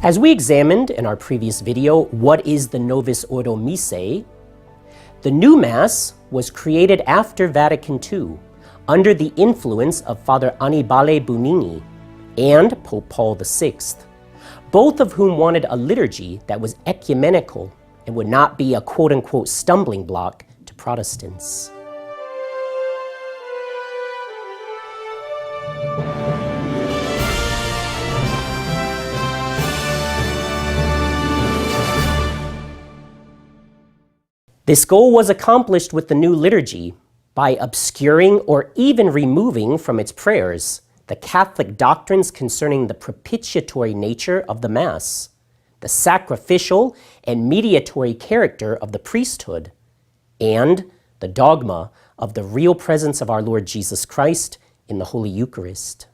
As we examined in our previous video, what is the Novus Ordo Missae? The new Mass was created after Vatican II, under the influence of Father Annibale Bugnini and Pope Paul VI, both of whom wanted a liturgy that was ecumenical and would not be a quote-unquote stumbling block to Protestants. This goal was accomplished with the new liturgy by obscuring or even removing from its prayers the Catholic doctrines concerning the propitiatory nature of the Mass, the sacrificial and mediatory character of the priesthood, and the dogma of the real presence of our Lord Jesus Christ in the Holy Eucharist.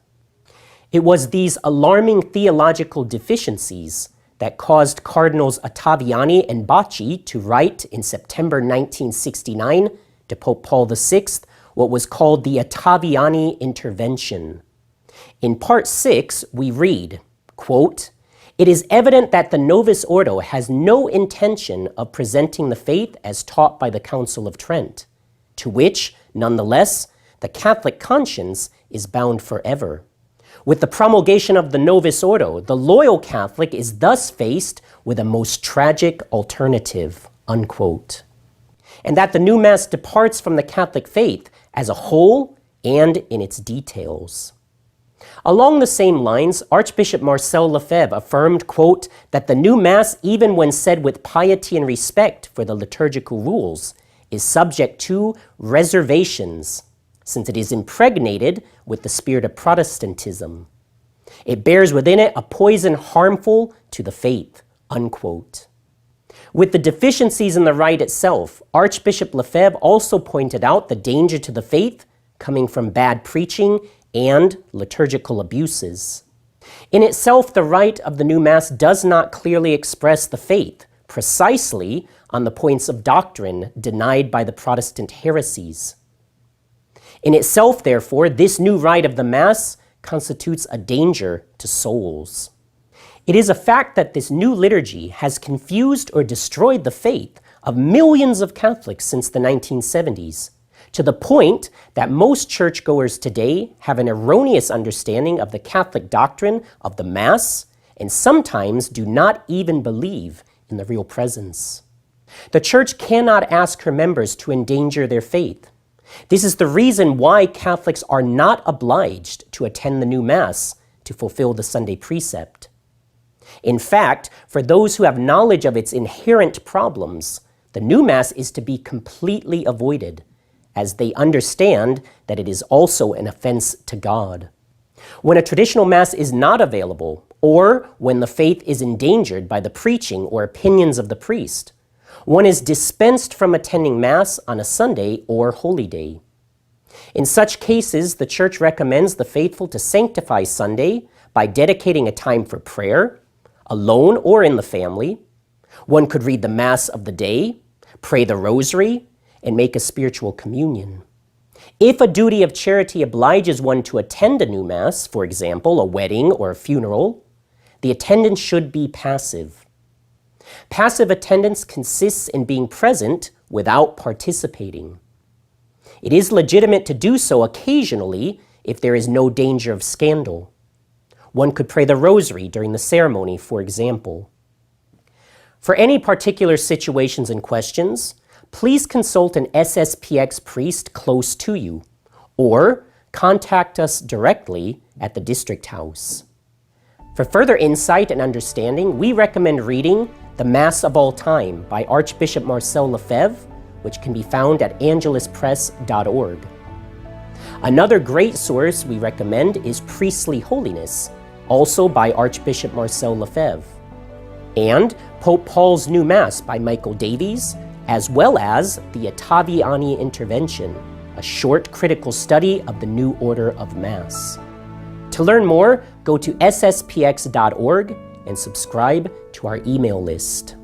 It was these alarming theological deficiencies that caused Cardinals Ottaviani and Bacci to write in September 1969 to Pope Paul VI what was called the Ottaviani Intervention. In Part 6, we read, quote, "It is evident that the Novus Ordo has no intention of presenting the faith as taught by the Council of Trent, to which, nonetheless, the Catholic conscience is bound forever. With the promulgation of the Novus Ordo, the loyal Catholic is thus faced with a most tragic alternative," unquote. And that the new Mass departs from the Catholic faith as a whole and in its details. Along the same lines, Archbishop Marcel Lefebvre affirmed, quote, "that the new Mass, even when said with piety and respect for the liturgical rules, is subject to reservations, since it is impregnated with the spirit of Protestantism. It bears within it a poison harmful to the faith," unquote. With the deficiencies in the rite itself, Archbishop Lefebvre also pointed out the danger to the faith coming from bad preaching and liturgical abuses. In itself, the rite of the new Mass does not clearly express the faith, precisely on the points of doctrine denied by the Protestant heresies. In itself, therefore, this new rite of the Mass constitutes a danger to souls. It is a fact that this new liturgy has confused or destroyed the faith of millions of Catholics since the 1970s, to the point that most churchgoers today have an erroneous understanding of the Catholic doctrine of the Mass and sometimes do not even believe in the real presence. The Church cannot ask her members to endanger their faith. This is the reason why Catholics are not obliged to attend the new Mass to fulfill the Sunday precept. In fact, for those who have knowledge of its inherent problems, the new Mass is to be completely avoided, as they understand that it is also an offense to God. When a traditional Mass is not available, or when the faith is endangered by the preaching or opinions of the priest, one is dispensed from attending Mass on a Sunday or Holy Day. In such cases, the Church recommends the faithful to sanctify Sunday by dedicating a time for prayer, alone or in the family. One could read the Mass of the day, pray the Rosary, and make a spiritual communion. If a duty of charity obliges one to attend a new Mass, for example, a wedding or a funeral, the attendance should be passive. Passive attendance consists in being present without participating. It is legitimate to do so occasionally if there is no danger of scandal. One could pray the Rosary during the ceremony, for example. For any particular situations and questions, please consult an SSPX priest close to you, or contact us directly at the District House. For further insight and understanding, we recommend reading The Mass of All Time by Archbishop Marcel Lefebvre, which can be found at angeluspress.org. Another great source we recommend is Priestly Holiness, also by Archbishop Marcel Lefebvre, and Pope Paul's New Mass by Michael Davies, as well as the Ottaviani Intervention, a short critical study of the new order of Mass. To learn more, go to sspx.org and subscribe to our email list.